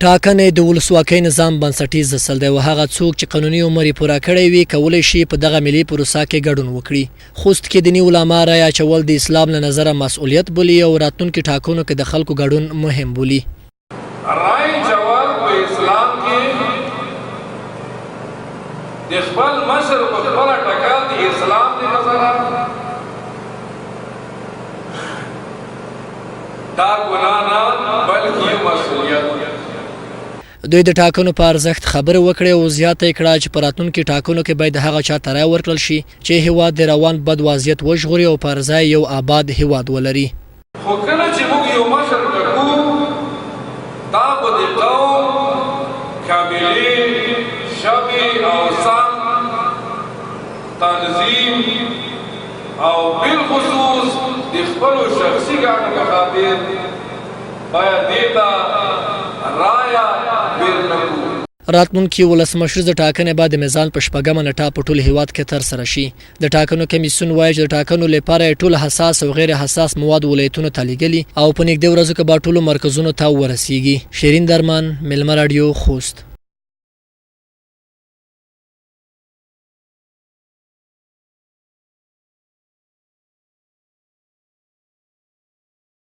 ټاکنې د ولسواکۍ نظام بنسټیز اصل دی او هغه څوک چې قانوني عمر یې پوره کړی وي کولی شي په دغه ملي پروسه کې ګډون وکړي. خوست کې دیني علماء رایه اچول د اسلام له نظره مسؤليت بولي او راتلونکي ټاکنو کې د خلکو ګډون مهم بولي. رایه اچول په اسلام کې د خپل مشر په خپله ټاکل د اسلام د نظره دا ګناه نه بلکې مسؤلیت. دوی د ټاکنو په ارزښت خبره وکړه او زیاته کړه چې په راتلونکي ټاکنو کې باید هغه چا ته رایه ورکړل شي چې هیواد د روان بد وضعیت وژغوري او پر ځای یو آباد هیواد ولري. خو کله چې موږ یو مشر ټاکو دا به د قوم قبیلې ژبې او سم تنظیم او بالخصوص د خپلو شخصي ګټو په خاطر باید دې ته رایه بېل نه کړو. راتلونکي ولسمشر د ټاکنې بعد د میزان په شپږمه نېټه په ټول هیواد کې ترسره شي. د ټاکنو کمیسیون وایي چې د ټاکنو لپاره ټول حساس او غیر حساس مواد ولایتونو ته لیږلي او په نږدې ورځو کې به ټولو مرکزونو ته ورسیږي. شیرین درمان، میلمه راډیو، خوست.